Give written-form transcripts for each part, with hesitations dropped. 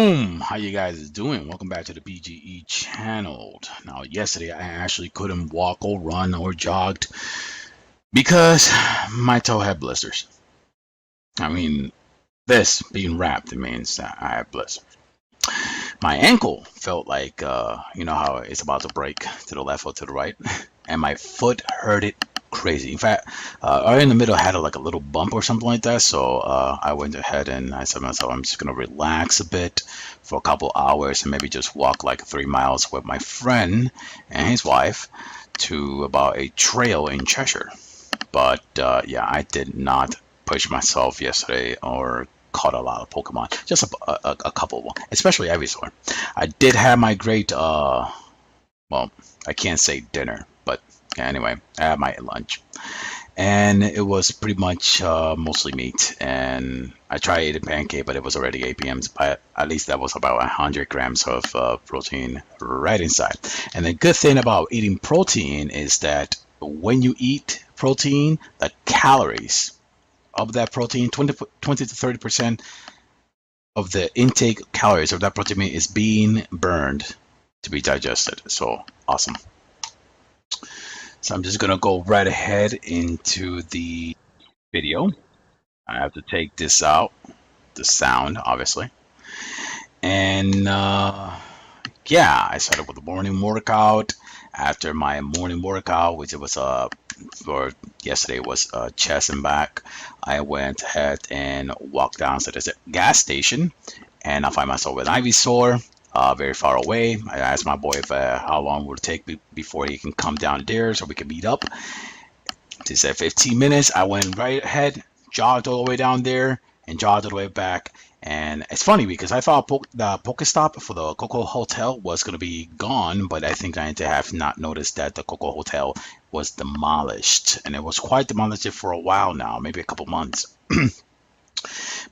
Boom! How you guys doing? Welcome back to the PGE channel. Now, yesterday I actually couldn't walk or run or jogged because my toe had blisters. I mean, this being wrapped, it means that I have blisters. My ankle felt like, you know how it's about to break to the left or to the right, and my foot hurt it crazy. In fact, right in the middle I had like a little bump or something like that. So I went ahead and I said to myself, I'm just gonna relax a bit for a couple hours and maybe just walk like 3 miles with my friend and his wife to about a trail in Cheshire. But yeah, I did not push myself yesterday or caught a lot of Pokemon. Just a couple, especially Ivysaur. I did have my great, well, I can't say dinner, but anyway, I had my lunch. And it was pretty much mostly meat. And I tried eating pancake, but it was already 8 p.m. But at least that was about 100 grams of protein right inside. And the good thing about eating protein is that when you eat protein, the calories of that protein, 20 to 30% of the intake calories of that protein is being burned to be digested. So awesome. So I'm just gonna go right ahead into the video. I have to take this out, the sound obviously. And yeah, I started with the morning workout. After my morning workout, which it was for yesterday was chest and back, I went ahead and walked down to the gas station, and I find myself with Ivysaur, very far away. I asked my boy if how long would it take before he can come down there so we can meet up. He said 15 minutes. I went right ahead, jogged all the way down there, and jogged all the way back. And it's funny because I thought the Pokestop for the Coco Hotel was going to be gone, but I think I have not noticed that the Coco Hotel was demolished. And it was quite demolished for a while now, maybe a couple months.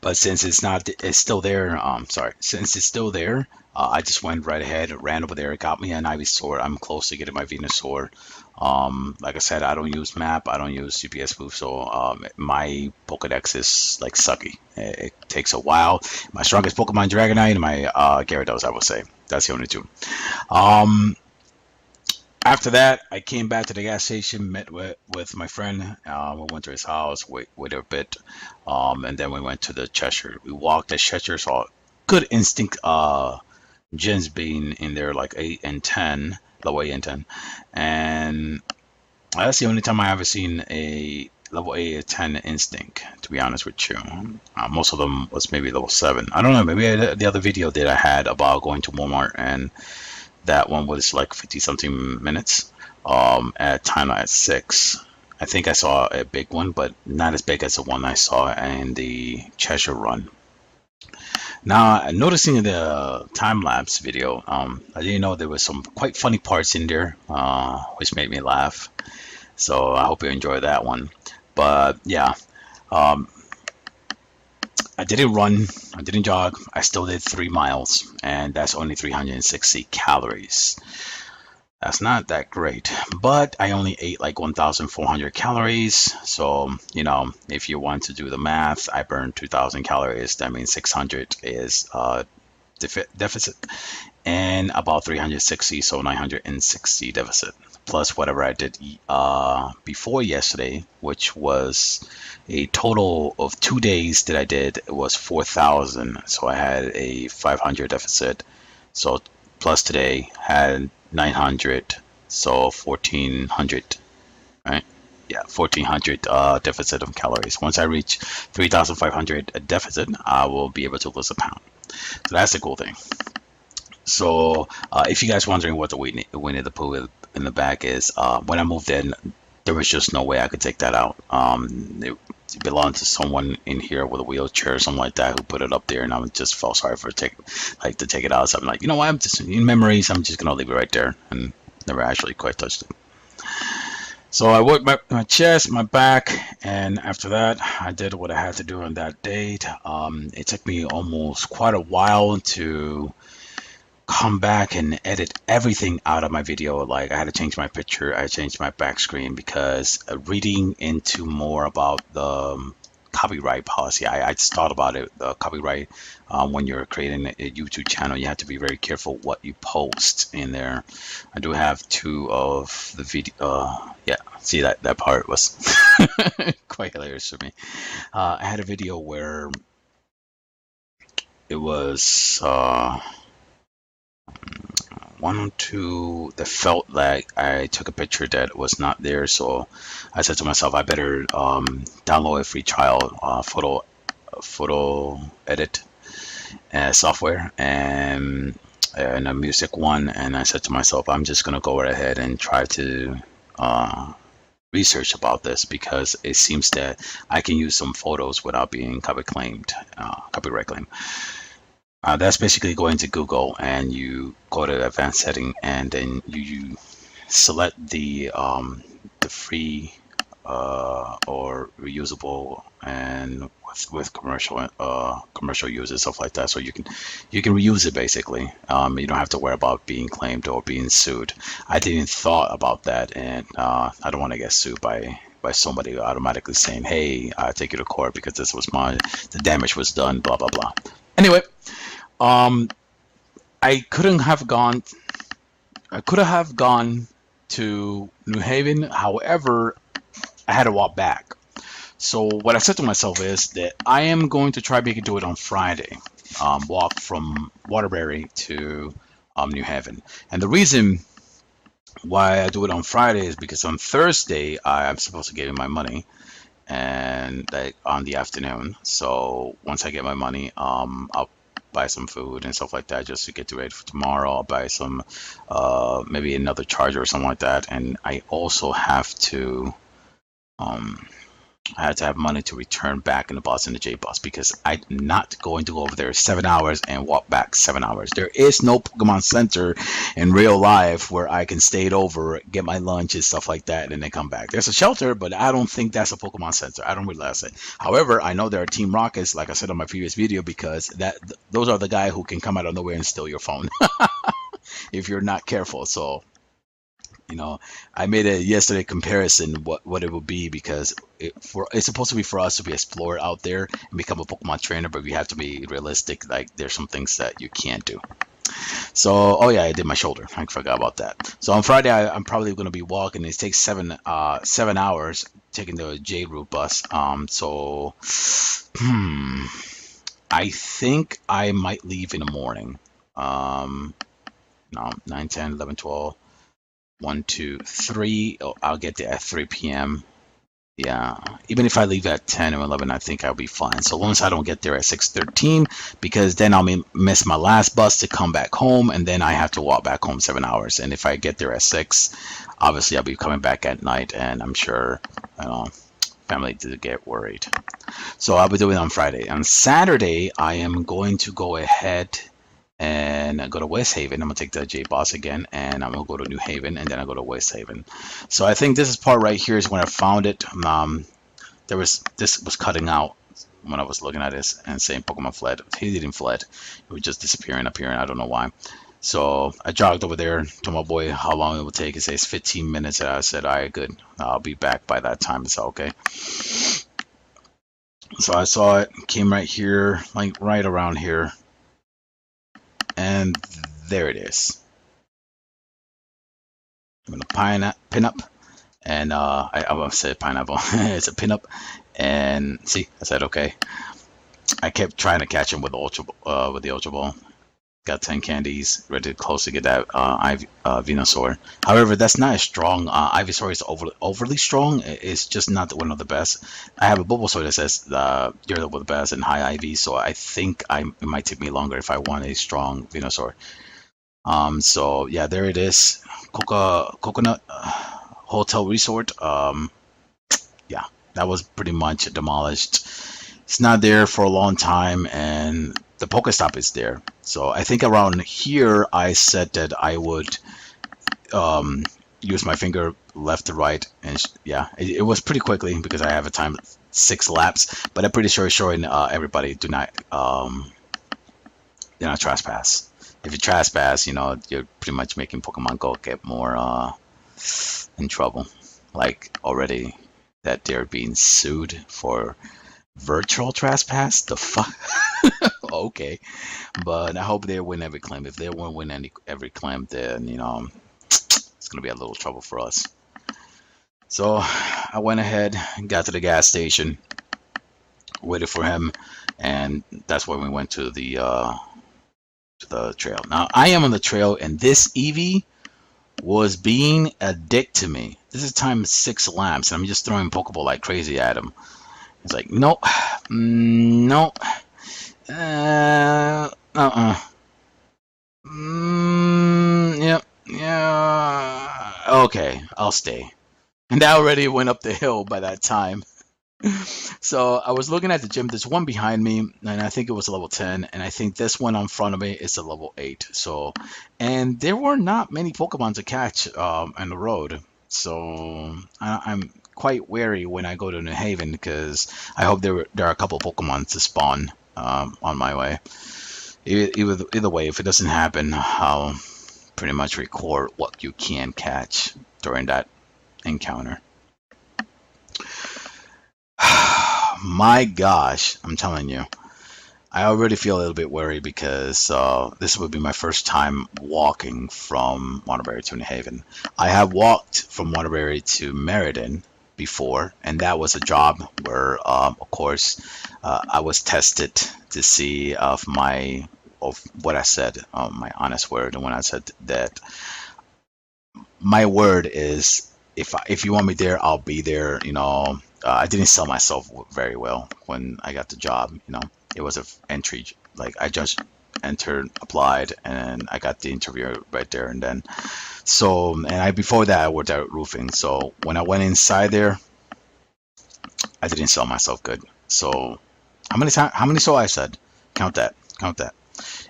But since it's not, it's still there. Sorry, since it's still there, I just went right ahead, ran over there, got me an Ivysaur. I'm close to getting my Venusaur. Like I said, I don't use map, I don't use GPS spoof, so my Pokedex is like sucky. It takes a while. My strongest Pokemon Dragonite and my Gyarados, I would say. That's the only two. After that, I came back to the gas station, met with my friend. We went to his house, waited a bit, and then we went to the Cheshire. We walked at Cheshire, saw good instinct gens being in there like 8 and 10, level 8 and 10. And that's the only time I ever seen a level 8 or 10 instinct, to be honest with you. Most of them was maybe level 7. I don't know, maybe the other video that I had about going to Walmart, and that one was like 50 something minutes at time at 6. I think I saw a big one, but not as big as the one I saw in the Cheshire run. Now, noticing the time-lapse video, I didn't know there was some quite funny parts in there, which made me laugh. So I hope you enjoy that one. But yeah, I didn't run, I didn't jog, I still did 3 miles, and that's only 360 calories. That's not that great, but I only ate like 1,400 calories. So, you know, if you want to do the math, I burned 2,000 calories. That means 600 is deficit, and about 360, so 960 deficit, plus whatever I did before yesterday, which was a total of 2 days that I did. It was 4,000, so I had a 500 deficit. So plus today had 900, so 1,400, right? Yeah, 1,400 deficit of calories. Once I reach 3,500 deficit, I will be able to lose a pound. So that's the cool thing. So if you guys wondering what the Winnie the Pooh in the back is, when I moved in, there was just no way I could take that out. It belonged to someone in here with a wheelchair or something like that who put it up there, and I just felt sorry for to take it out. So I'm like, you know what? I'm just in memories. I'm just gonna leave it right there, and never actually quite touched it. So I worked my chest, my back, and after that, I did what I had to do on that date. It took me almost quite a while to come back and edit everything out of my video. Like, I had to change my picture, I changed my back screen, because reading into more about the copyright policy. I just thought about it. The copyright, when you're creating a YouTube channel, you have to be very careful what you post in there. I do have two of the video. Yeah, see that part was quite hilarious for me. I had a video where it was one or two that felt like I took a picture that was not there. So I said to myself, I better download a free trial photo edit software and a music one. And I said to myself, I'm just gonna go right ahead and try to research about this, because it seems that I can use some photos without being copyright claimed. That's basically going to Google and you go to advanced setting, and then you select the free or reusable, and with commercial use and stuff like that, so you can reuse it basically. You don't have to worry about being claimed or being sued. I didn't thought about that, and I don't want to get sued by somebody automatically saying, hey, I take you to court because this was the damage was done, blah blah blah. Anyway, I couldn't have gone. I could have gone to New Haven. However, I had to walk back. So what I said to myself is that I am going to try to do it on Friday. Walk from Waterbury to New Haven. And the reason why I do it on Friday is because on Thursday I'm supposed to give him my money, and like on the afternoon. So once I get my money, I'll buy some food and stuff like that just to get ready for tomorrow. I'll buy some maybe another charger or something like that. And I also have to I had to have money to return back in the bus, in the J bus, because I'm not going to go over there 7 hours and walk back 7 hours. There is no Pokemon Center in real life where I can stay over, get my lunch and stuff like that, and then come back. There's a shelter, but I don't think that's a Pokemon Center. I don't realize it. However, I know there are Team Rockets, like I said on my previous video, because those are the guy who can come out of nowhere and steal your phone if you're not careful. So I made a yesterday comparison what it would be, because it's supposed to be for us to be explored out there and become a Pokemon trainer, but we have to be realistic. Like, there's some things that you can't do. So, oh yeah, I did my shoulder. I forgot about that. So on Friday, I'm probably going to be walking. It takes 7 hours taking the J route bus. So, I think I might leave in the morning. No, 9, 10, 11, 12. 1, 2, 3. Oh, I'll get there at 3 p.m. Yeah, even if I leave at 10 or 11, I think I'll be fine. So long as I don't get there at 6:13, because then I'll miss my last bus to come back home, and then I have to walk back home 7 hours. And if I get there at 6, obviously I'll be coming back at night, and I'm sure family did get worried. So I'll be doing it on Friday. On Saturday, I am going to go ahead and I go to West Haven. I'm gonna take the J Boss again, and I'm gonna go to New Haven, and then I go to West Haven. So I think this part right here is when I found it. This was cutting out when I was looking at this and saying Pokemon fled. He didn't fled. It was just disappearing, appearing. I don't know why. So I jogged over there, told my boy how long it would take. It says 15 minutes. And I said, all right, good. I'll be back by that time. It's okay. So I saw it, came right here, like right around here. And there it is. I'm gonna pin up, and I almost said pineapple. It's a pin up, and see, I said okay. I kept trying to catch him with the Ultra Ball. Got 10 candies, ready to close to get that Venusaur. However, that's not as strong. Ivysaur is overly strong. It's just not one of the best. I have a Bulbasaur that says you're the best and high IV, so I think it might take me longer if I want a strong Venusaur. So yeah, there it is. Coconut Hotel Resort. Yeah, that was pretty much demolished. It's not there for a long time, and the Pokestop is there. So I think around here I said that I would use my finger left to right, and yeah, it was pretty quickly because I have a time 6 laps. But I'm pretty sure it's showing everybody do not trespass. If you trespass, you're pretty much making Pokemon Go get more in trouble. Like already that they're being sued for Virtual trespass? The fuck? Okay. But I hope they win every claim. If they won't win every claim, then, it's going to be a little trouble for us. So I went ahead and got to the gas station, waited for him, and that's when we went to the trail. Now, I am on the trail, and this Eevee was being a dick to me. This is time 6 lamps, and I'm just throwing Pokeball like crazy at him. It's like, nope, nope, yep, yeah, okay, I'll stay. And I already went up the hill by that time. So I was looking at the gym. There's one behind me, and I think it was a level 10, and I think this one in front of me is a level 8. So, and there were not many Pokemon to catch on the road. So I'm quite wary when I go to New Haven because I hope there are a couple Pokemon to spawn on my way. Either way, if it doesn't happen, I'll pretty much record what you can catch during that encounter. My gosh, I'm telling you, I already feel a little bit worried because this would be my first time walking from Waterbury to New Haven. I have walked from Waterbury to Meriden before, and that was a job where, of course, I was tested to see of what I said, my honest word, and when I said that my word is, if you want me there, I'll be there. I didn't sell myself very well when I got the job. It was a entry, like I just entered, applied, and I got the interview right there and then. So, and before that I worked at roofing. So when I went inside there, I didn't sell myself good. So how many so I said? Count that.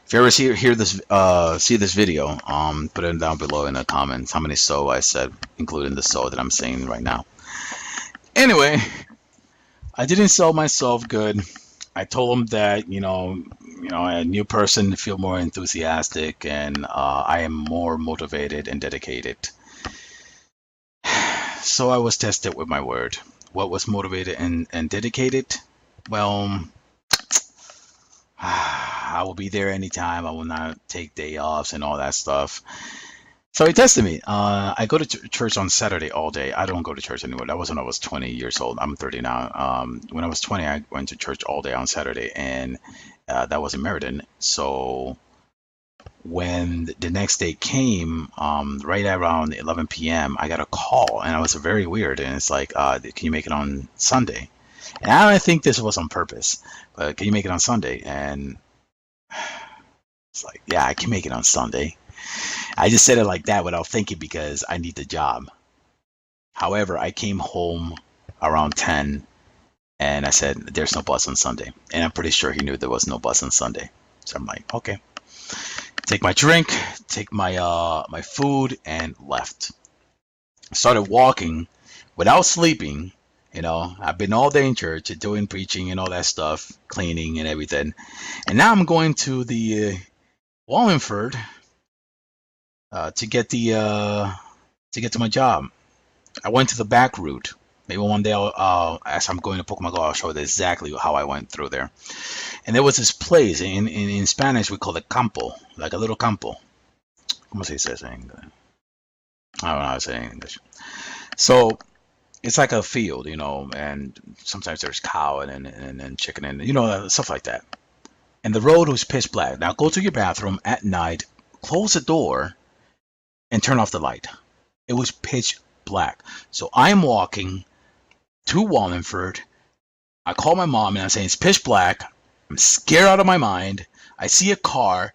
If you ever see this video, put it down below in the comments how many so I said, including the so that I'm saying right now. Anyway, I didn't sell myself good. I told him that a new person feel more enthusiastic, and I am more motivated and dedicated. So I was tested with my word. What was motivated and dedicated? Well, I will be there anytime. I will not take day offs and all that stuff. So he tested me. I go to church on Saturday all day. I don't go to church anymore. That was when I was 20 years old. I'm 30 now. When I was 20, I went to church all day on Saturday, and that was in Meriden. So when the next day came, right around 11 p.m., I got a call, and it was very weird. And it's like, can you make it on Sunday? And I don't think this was on purpose, but can you make it on Sunday? And it's like, yeah, I can make it on Sunday. I just said it like that without thinking because I need the job. However, I came home around 10 and I said, there's no bus on Sunday. And I'm pretty sure he knew there was no bus on Sunday. So I'm like, okay. Take my drink, take my food, and left. Started walking without sleeping. I've been all day in church doing preaching and all that stuff, cleaning and everything. And now I'm going to the Wallingford to get to my job. I went to the back route. Maybe one day, as I'm going to Pokemon Go, I'll show you exactly how I went through there. And there was this place in Spanish we call it campo, like a little campo. ¿Cómo se dice eso en English? I don't know how to say it in English. So it's like a field, and sometimes there's cow and chicken and stuff like that. And the road was pitch black. Now go to your bathroom at night, close the door, and turn off the light. It was pitch black. So I'm walking to Wallingford. I call my mom and I'm saying it's pitch black. I'm scared out of my mind. I see a car.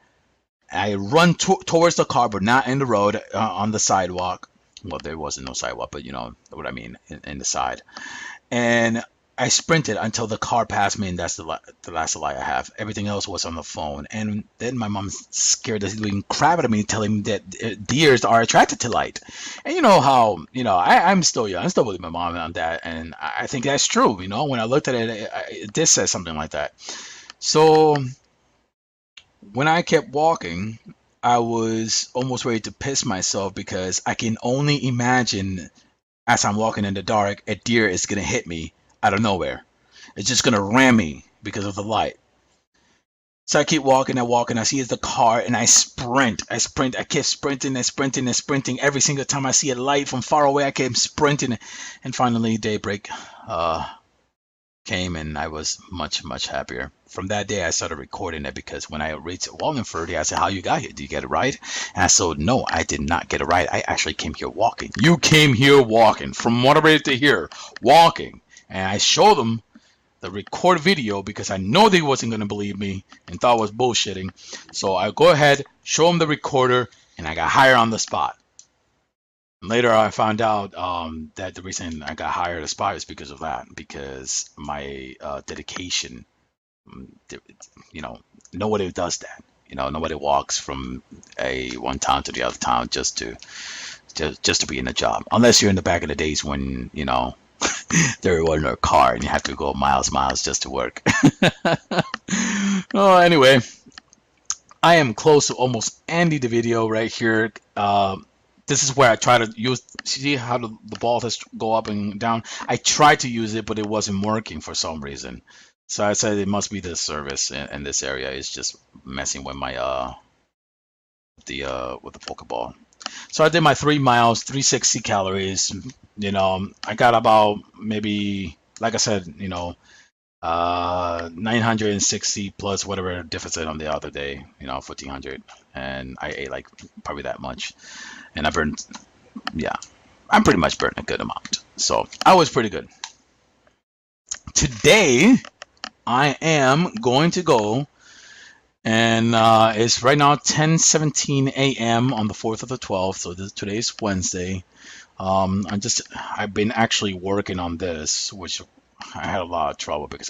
I run towards the car, but not in the road, on the sidewalk. Well, there wasn't no sidewalk, but you know what I mean, in the side. And I sprinted until the car passed me, and that's the last lie I have. Everything else was on the phone. And then my mom's scared that he's doing crap at me, telling me that deers are attracted to light. And you know how, I'm still young. I still believe my mom on that. And I think that's true. When I looked at it, it did say something like that. So when I kept walking, I was almost ready to piss myself because I can only imagine as I'm walking in the dark, a deer is going to hit me out of nowhere. It's just gonna ram me because of the light. So I keep walking, I walk, and I see the car, and I sprint. I keep sprinting and sprinting and sprinting. Every single time I see a light from far away, I keep sprinting. And finally, daybreak came, and I was much, much happier. From that day, I started recording it because when I reached Wallingford, I said, "How you got here? Did you get a ride?" And I said, "No, I did not get a ride. I actually came here walking." You came here walking from Monterey to here, walking. And I showed them the record video because I know they wasn't going to believe me and thought I was bullshitting. So I go ahead, show them the recorder, and I got hired on the spot. And later I found out that the reason I got hired on the spot is because of that, because my dedication. You know, nobody does that. You know, nobody walks from a one town to the other town just to be in a job, unless you're in the back of the days when there wasn't a car and you have to go miles just to work. Oh, anyway, I am close to almost ending the video right here. This is where I try to use, see how the ball has go up and down. I tried to use it, but it wasn't working for some reason. So I said it must be the service in this area is just messing with my with the Pokeball. So I did my 3 miles, 360 calories. I got about maybe, like I said, 960 plus whatever deficit on the other day, 1400, and I ate like probably that much, and I burned, yeah, I'm pretty much burned a good amount. So I was pretty good. Today I am going to go, and it's right now 10:17 a.m. on the 4th of the 12th. So today's Wednesday. I've been actually working on this, which I had a lot of trouble because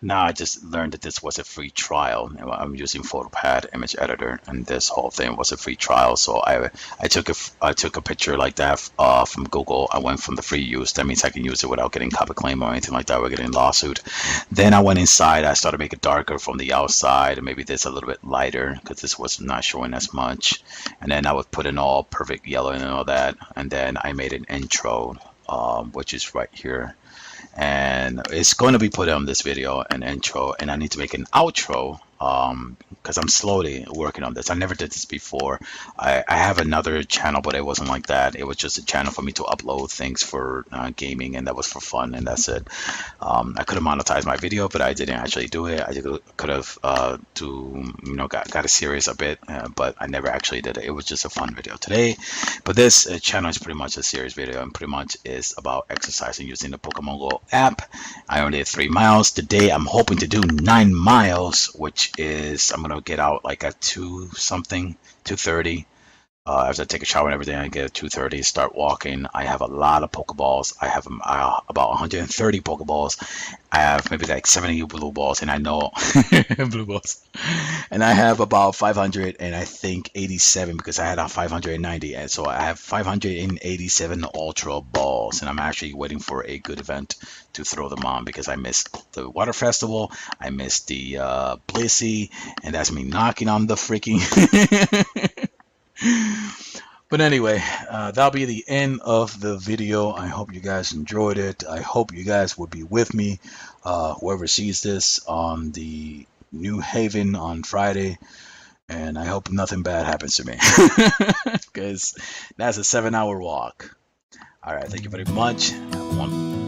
now I just learned that this was a free trial. I'm using PhotoPad image editor, and this whole thing was a free trial. So I took a picture like that from Google. I went from the free use. That means I can use it without getting copy claim or anything like that. We're getting lawsuit. Then I went inside. I started making it darker from the outside, and maybe this a little bit lighter because this was not showing as much. And then I would put in all perfect yellow and all that. And then I made an intro, which is right here, and it's going to be put on this video, an intro, and I need to make an outro because I'm slowly working on this. I never did this before. I have another channel, but it wasn't like that. It was just a channel for me to upload things for gaming, and that was for fun, and that's it. I could have monetized my video, but I didn't actually do it. I could have got a serious a bit, but I never actually did it. It was just a fun video today. But this channel is pretty much a serious video, and pretty much is about exercising using the Pokemon Go app. I only did 3 miles today. I'm hoping to do 9 miles, which is I'm gonna get out like at 2:30. After I take a shower and everything, I get at 2:30, start walking. I have a lot of Pokeballs. I have about 130 Pokeballs. I have maybe like 70 blue balls, and I know blue balls. And I have about 500, and I think 87 because I had a 590, and so I have 587 Ultra balls, and I'm actually waiting for a good event to throw them on because I missed the Water Festival, I missed the Blissey, and that's me knocking on the freaking. But anyway, that'll be the end of the video. I hope you guys enjoyed it. I hope you guys will be with me, whoever sees this on the New Haven on Friday. And I hope nothing bad happens to me because that's a 7-hour walk. All right, thank you very much. Have one.